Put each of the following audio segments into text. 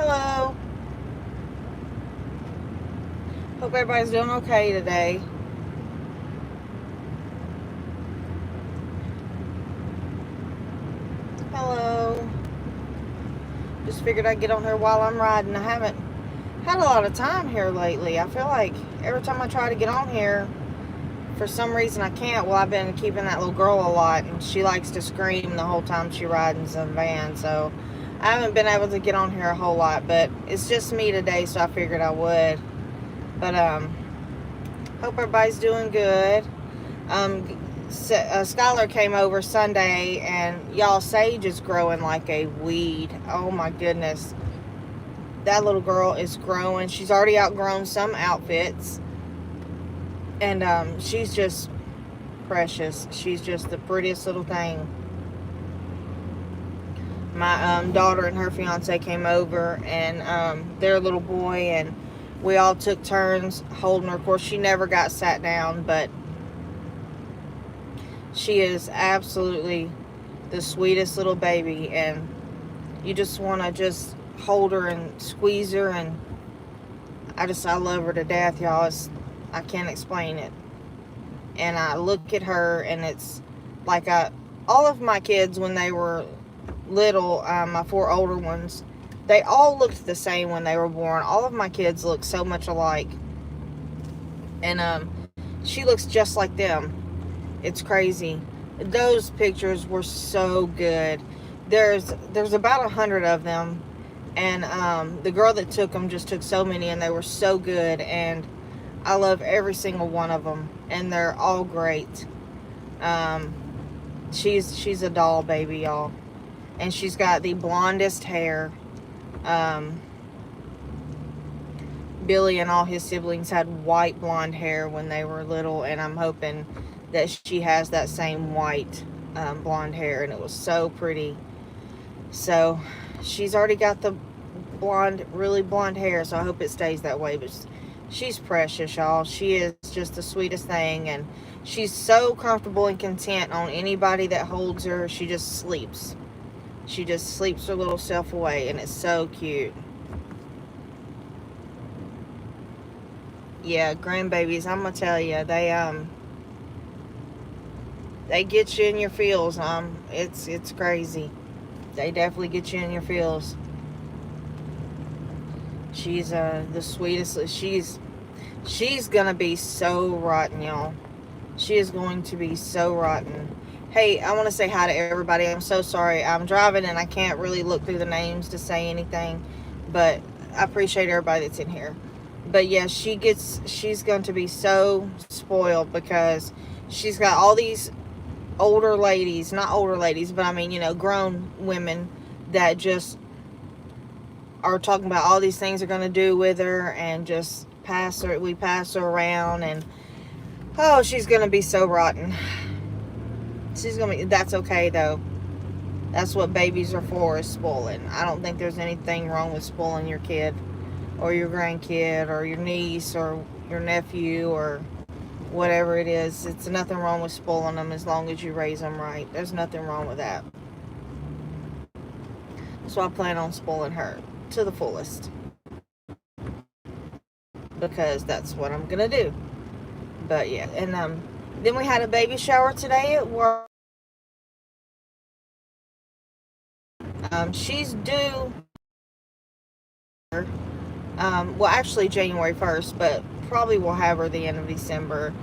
Hello. Hope everybody's doing okay today. Hello. Just figured I'd get on here while I'm riding. I haven't had a lot of time here lately. I feel like every time I try to get on here, for some reason I can't. Well, I've been keeping that little girl a lot, and she likes to scream the whole time she rides in the van, so I haven't been able to get on here a whole lot, but it's just me today, so I figured I would. But, hope everybody's doing good. Skylar came over Sunday, and y'all, Sage is growing like a weed. Oh my goodness. That little girl is growing. She's already outgrown some outfits, and she's just precious. She's just the prettiest little thing. My daughter and her fiance came over, and their little boy, and we all took turns holding her. Of course, she never got sat down, but she is absolutely the sweetest little baby, and you just want to just hold her and squeeze her, and I love her to death, y'all. I can't explain it. And I look at her, and it's like all of my kids when they were little, my 4 older ones, they all looked the same when they were born. All of my kids look so much alike, and she looks just like them. It's crazy. Those pictures were so good. There's about 100 of them, and the girl that took them just took so many, and they were so good, and I love every single one of them, and they're all great. She's a doll baby, y'all, and she's got the blondest hair. Billy and all his siblings had white blonde hair when they were little, and I'm hoping that she has that same white blonde hair, and it was so pretty. So she's already got the really blonde hair, so I hope it stays that way. But she's precious, y'all. She is just the sweetest thing, and she's so comfortable and content on anybody that holds her. She just sleeps. She just sleeps her little self away, and it's so cute. Yeah, grandbabies, I'm gonna tell you, they get you in your feels. It's crazy. They definitely get you in your feels. She's the sweetest. She's gonna be so rotten, y'all. She is going to be so rotten. Hey, I want to say hi to everybody. I'm so sorry. I'm driving and I can't really look through the names to say anything, but I appreciate everybody that's in here. But yeah, she's going to be so spoiled because she's got all these older ladies, not older ladies, but I mean, grown women that just are talking about all these things they're going to do with her, and just we pass her around, and oh, she's going to be so rotten. That's okay though. That's what babies are for, is spoiling. I don't think there's anything wrong with spoiling your kid or your grandkid or your niece or your nephew or whatever it is. It's nothing wrong with spoiling them as long as you raise them right. There's nothing wrong with that. So I plan on spoiling her to the fullest, because that's what I'm gonna do. But yeah, and then we had a baby shower today at work. She's due well, actually January 1st, but probably we'll have her the end of December.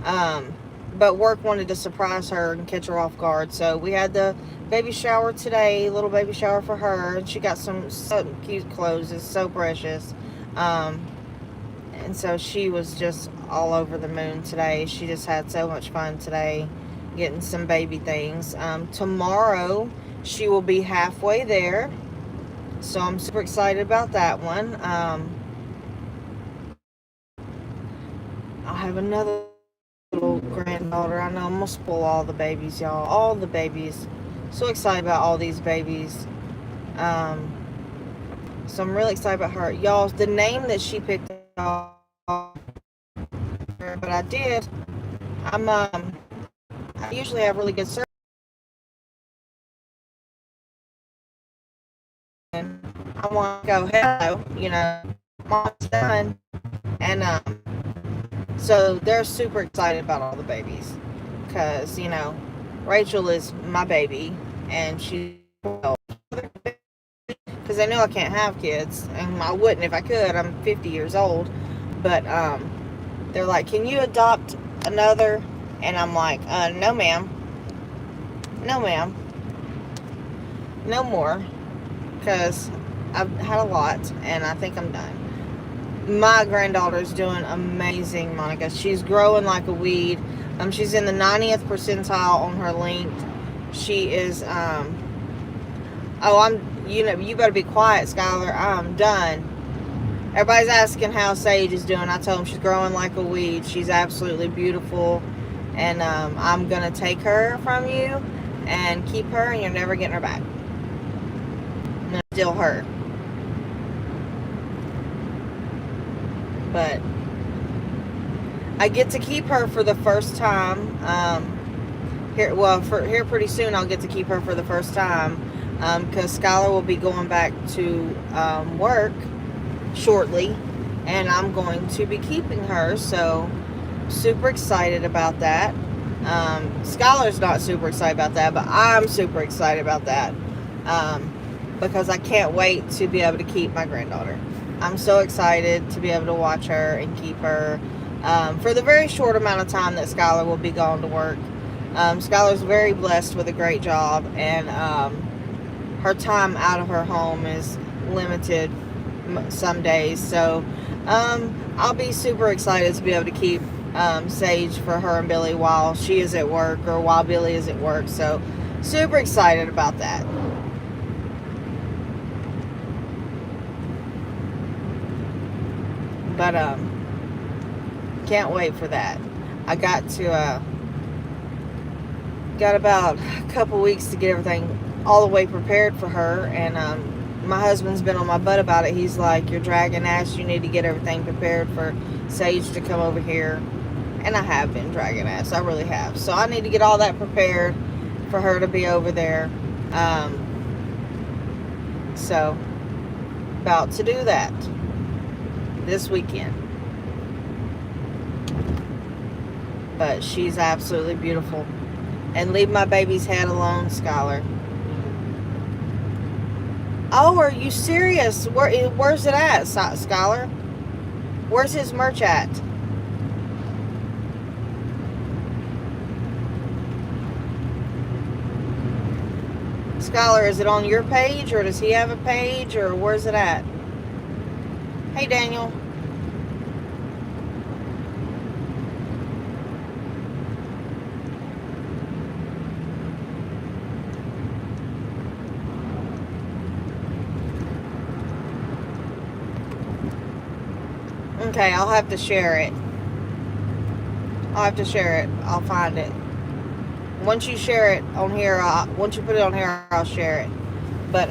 But work wanted to surprise her and catch her off guard, so we had the baby shower today, little baby shower for her, and she got some so cute clothes. It's so precious. And so she was just all over the moon today. She just had so much fun today getting some baby things. Tomorrow she will be halfway there, so I'm super excited about that one. I'll have another little granddaughter. I know I'm gonna spoil all the babies, y'all. All the babies. So excited about all these babies. So I'm really excited about her. Y'all, the name that she picked off, but I did. I usually have really good service. I want to go, hello, mom's done. And so they're super excited about all the babies. Because, Rachel is my baby. And she's 12. Because they know I can't have kids. And I wouldn't if I could. I'm 50 years old. But they're like, can you adopt another? And I'm like, no ma'am. No ma'am. No more. Because I've had a lot. And I think I'm done. My granddaughter's doing amazing, Monica. She's growing like a weed. She's in the 90th percentile on her length. She is, you better be quiet, Skylar. I'm done. Everybody's asking how Sage is doing. I told them she's growing like a weed. She's absolutely beautiful. And I'm going to take her from you and keep her, and you're never getting her back. I'm going to steal her. But I get to keep her for the first time. Here pretty soon I'll get to keep her for the first time. Because Skylar will be going back to work shortly. And I'm going to be keeping her. So, super excited about that. Skylar's not super excited about that. But I'm super excited about that. Because I can't wait to be able to keep my granddaughter. I'm so excited to be able to watch her and keep her for the very short amount of time that Skylar will be gone to work. Skylar's very blessed with a great job, and her time out of her home is limited some days. So I'll be super excited to be able to keep Sage for her and Billy while she is at work or while Billy is at work. So super excited about that. But can't wait for that. I got about a couple weeks to get everything all the way prepared for her, and my husband's been on my butt about it. He's like, you're dragging ass, you need to get everything prepared for Sage to come over here. And I have been dragging ass, I really have. So I need to get all that prepared for her to be over there. So about to do that this weekend. But she's absolutely beautiful. And leave my baby's head alone, Skylar. Oh, are you serious? Where's it at, Skylar? Where's his merch at? Skylar, is it on your page, or does he have a page, or where's it at? Hey, Daniel. Okay, I'll have to share it. I'll find it. Once you share it on here, once you put it on here, I'll share it. But,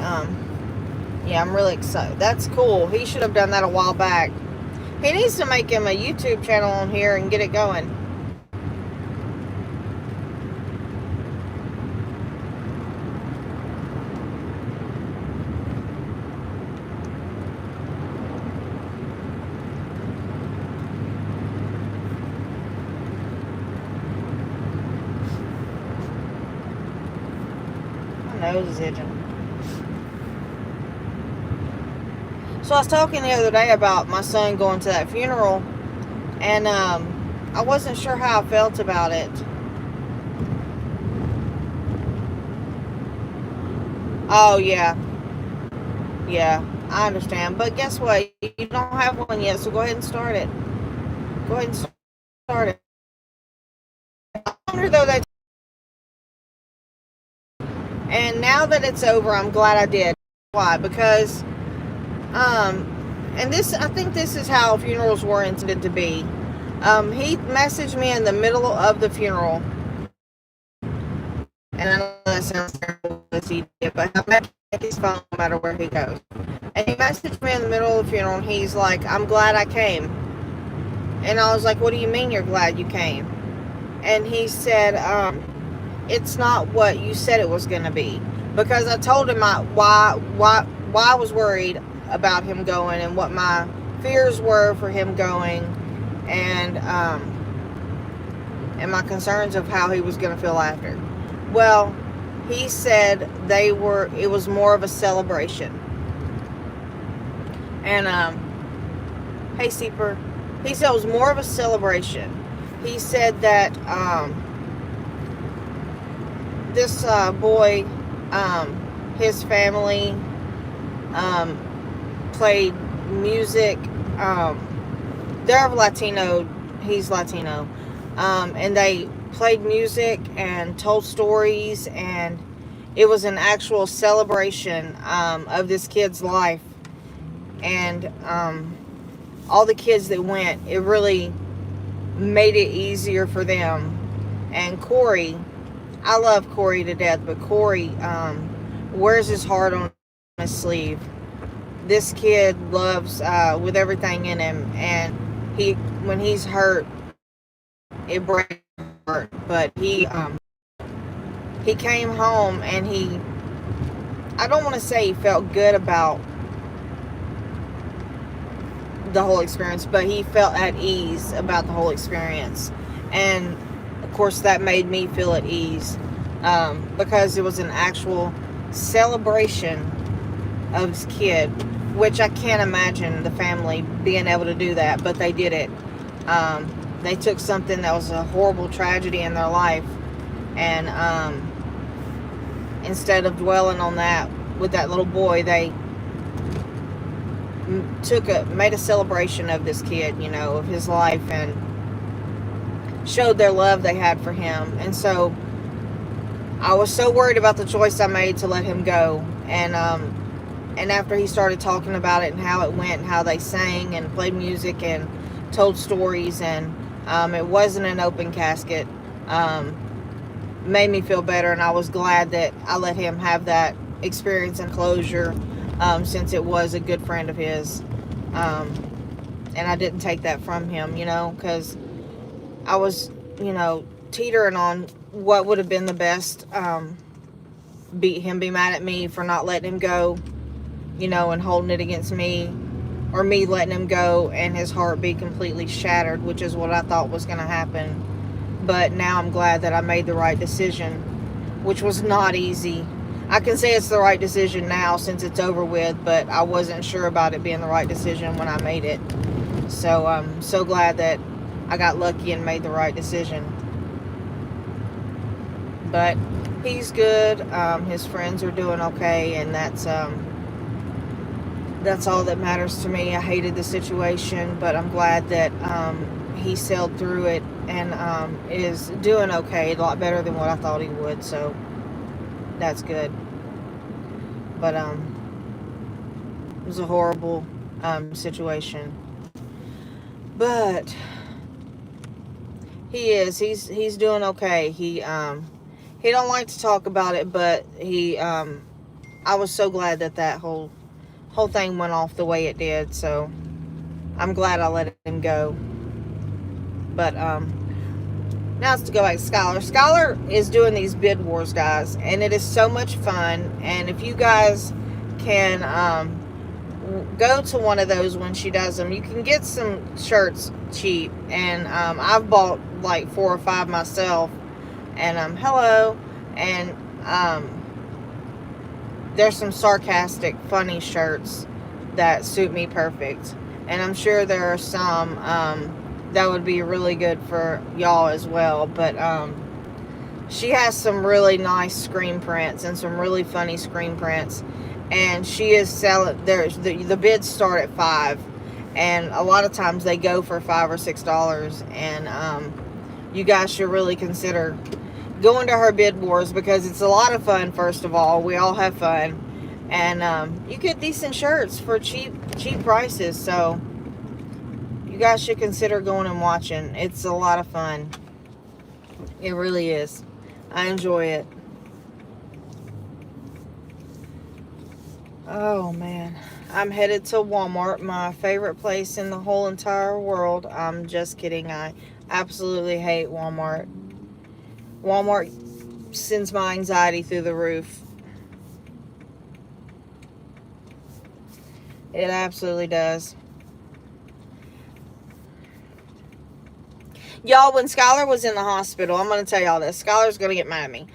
yeah, I'm really excited. That's cool. He should have done that a while back. He needs to make him a YouTube channel on here and get it going. My nose is itching. So I was talking the other day about my son going to that funeral, and I wasn't sure how I felt about it. Oh, yeah. Yeah, I understand. But guess what? You don't have one yet, so go ahead and start it. Go ahead and start it. I wonder though that. And now that it's over, I'm glad I did. Why? Because and this, I think this is how funerals were intended to be. He messaged me in the middle of the funeral, and I know that sounds terrible as he did, but I'm not taking his phone no matter where he goes. And he messaged me in the middle of the funeral, and he's like, I'm glad I came. And I was like, what do you mean you're glad you came? And he said, it's not what you said it was going to be. Because I told him why why I was worried about him going and what my fears were for him going, and my concerns of how he was going to feel after. Well, he said it was more of a celebration. And hey Seeper, he said it was more of a celebration. He said that this boy, his family played music. They're Latino. He's Latino. And they played music and told stories, and it was an actual celebration of this kid's life. And all the kids that went, it really made it easier for them. And Corey, I love Corey to death, but Corey wears his heart on his sleeve. This kid loves with everything in him, and when he's hurt, it breaks his heart. But he came home, and I don't want to say he felt good about the whole experience, but he felt at ease about the whole experience. And of course that made me feel at ease, because it was an actual celebration of this kid, which I can't imagine the family being able to do that, but they did it. They took something that was a horrible tragedy in their life, and instead of dwelling on that with that little boy, they made a celebration of this kid, of his life, and showed their love they had for him. And so I was so worried about the choice I made to let him go, and after he started talking about it and how it went and how they sang and played music and told stories, and it wasn't an open casket, made me feel better. And I was glad that I let him have that experience and closure, since it was a good friend of his, and I didn't take that from him, because I was, teetering on what would have been the best. Be mad at me for not letting him go, and holding it against me, or me letting him go and his heart be completely shattered, which is what I thought was going to happen. But now I'm glad that I made the right decision, which was not easy. I can say it's the right decision now since it's over with, but I wasn't sure about it being the right decision when I made it. So I'm so glad that I got lucky and made the right decision. But he's good. His friends are doing okay, and that's all that matters to me. I hated the situation, but I'm glad that he sailed through it and is doing okay, a lot better than what I thought he would. So that's good. But it was a horrible situation. But he's doing okay. He don't like to talk about it, but I was so glad that whole thing went off the way it did. So I'm glad I let him go. But now it's to go back to Skylar. Skylar is doing these bid wars, guys, and it is so much fun. And if you guys can go to one of those when she does them, you can get some shirts cheap. And I've bought like 4 or 5 myself. And hello. And there's some sarcastic, funny shirts that suit me perfect. And I'm sure there are some that would be really good for y'all as well. But she has some really nice screen prints and some really funny screen prints. And she is selling, the bids start at $5. And a lot of times they go for $5 or $6. And you guys should really consider going to her bid wars, because it's a lot of fun. First of all, we all have fun. And you get decent shirts for cheap prices. So you guys should consider going and watching. It's a lot of fun. It really is. I enjoy it. Oh man, I'm headed to Walmart, my favorite place in the whole entire world. I'm just kidding. I absolutely hate Walmart. Walmart sends my anxiety through the roof. It absolutely does. Y'all, when Skylar was in the hospital, I'm going to tell y'all this. Skylar's going to get mad at me.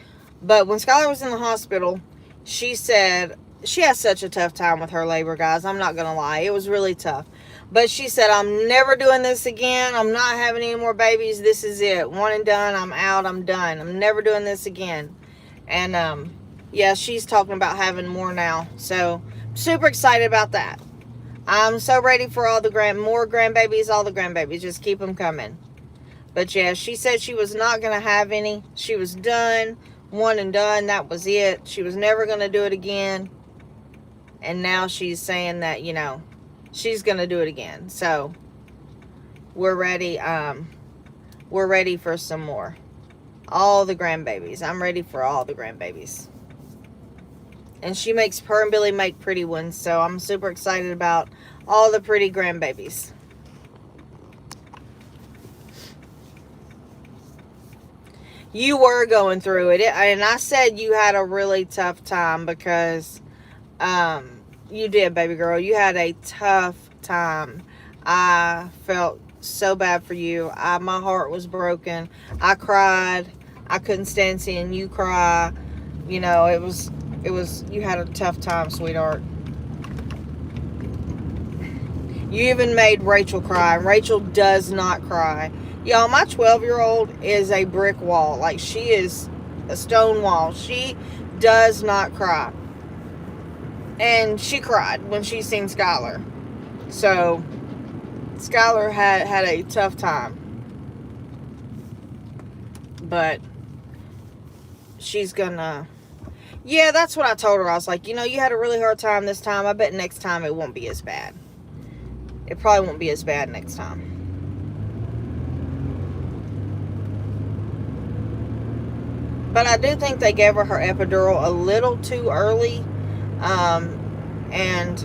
But when Skylar was in the hospital, she said she has such a tough time with her labor, guys. I'm not going to lie. It was really tough. But she said, I'm never doing this again. I'm not having any more babies. This is it. One and done. I'm out. I'm done. I'm never doing this again. And, yeah, she's talking about having more now. So, super excited about that. I'm so ready for all the more grandbabies, all the grandbabies. Just keep them coming. But yeah, she said she was not going to have any. She was done. One and done. That was it. She was never going to do it again. And now she's saying that, you know, she's going to do it again. So, we're ready. We're ready for some more. All the grandbabies. I'm ready for all the grandbabies. And her and Billy make pretty ones. So, I'm super excited about all the pretty grandbabies. You were going through it. And I said you had a really tough time because you did, baby girl. You had a tough time. I felt so bad for you. My heart was broken. I cried. I couldn't stand seeing you cry. You know, it was you had a tough time, sweetheart. You even made Rachel cry. Rachel does not cry. Y'all, my 12-year-old is a brick wall. Like, she is a stone wall. She does not cry. And she cried when she seen Skylar. So, Skylar had a tough time. But, she's gonna... Yeah, that's what I told her. I was like, you know, you had a really hard time this time. I bet next time it won't be as bad. It probably won't be as bad next time. But I do think they gave her epidural a little too early. And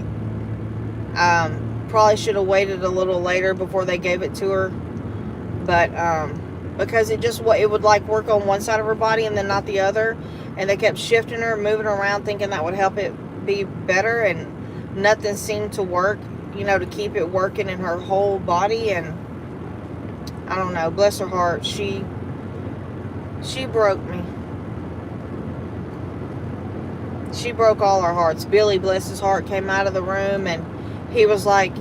probably should have waited a little later before they gave it to her. But because it would like work on one side of her body and then not the other. And they kept shifting her, moving her around, thinking that would help it be better. And nothing seemed to work, you know, to keep it working in her whole body. And I don't know, bless her heart. She broke me. She broke all our hearts. Billy, bless his heart, came out of the room and he was like,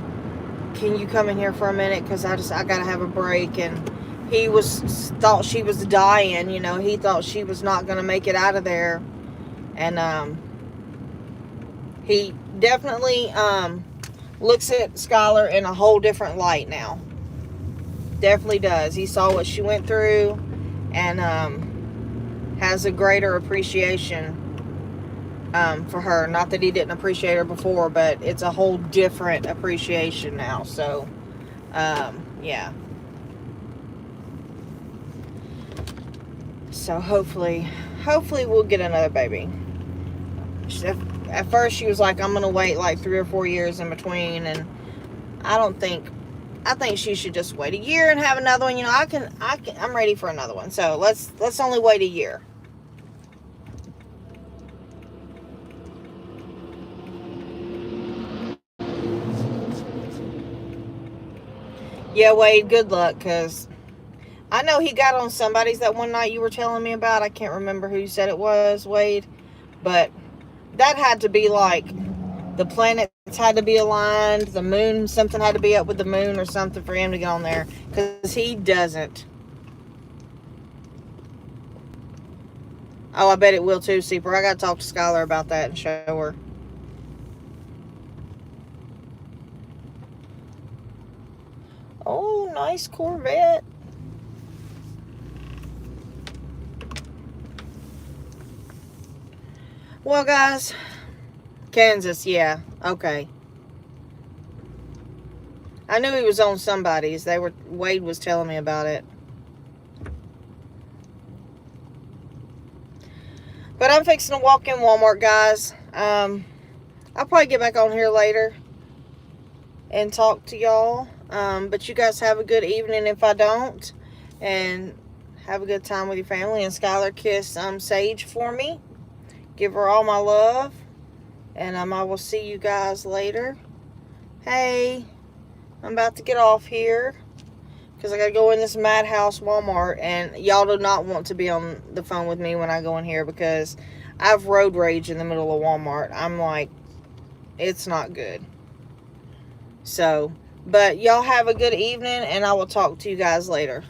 can you come in here for a minute? Because I got to have a break. And he thought she was dying. You know, he thought she was not going to make it out of there. And he definitely looks at Skylar in a whole different light now. Definitely does. He saw what she went through and has a greater appreciation for her. Not that he didn't appreciate her before, but it's a whole different appreciation now. So, yeah. So hopefully we'll get another baby. At first she was like, I'm gonna wait like 3 or 4 years in between, and I think she should just wait a year and have another one. You know, I'm ready for another one. So let's only wait a year. Yeah, Wade, good luck, because I know he got on somebody's that one night you were telling me about. I can't remember who you said it was, Wade. But that had to be like, the planets had to be aligned, the moon, something had to be up with the moon or something for him to get on there. Because he doesn't. Oh, I bet it will too, Seeper. I got to talk to Skylar about that and show her. Oh, nice Corvette. Well, guys, Kansas, yeah, okay. I knew he was on somebody's. Wade was telling me about it. But I'm fixing to walk in Walmart, guys. I'll probably get back on here later and talk to y'all. But you guys have a good evening if I don't. And have a good time with your family. And Skylar, kiss Sage for me. Give her all my love. And I will see you guys later. Hey, I'm about to get off here because I gotta go in this madhouse Walmart, and y'all do not want to be on the phone with me when I go in here because I have road rage in the middle of Walmart. I'm like, it's not good. So, but y'all have a good evening, and I will talk to you guys later.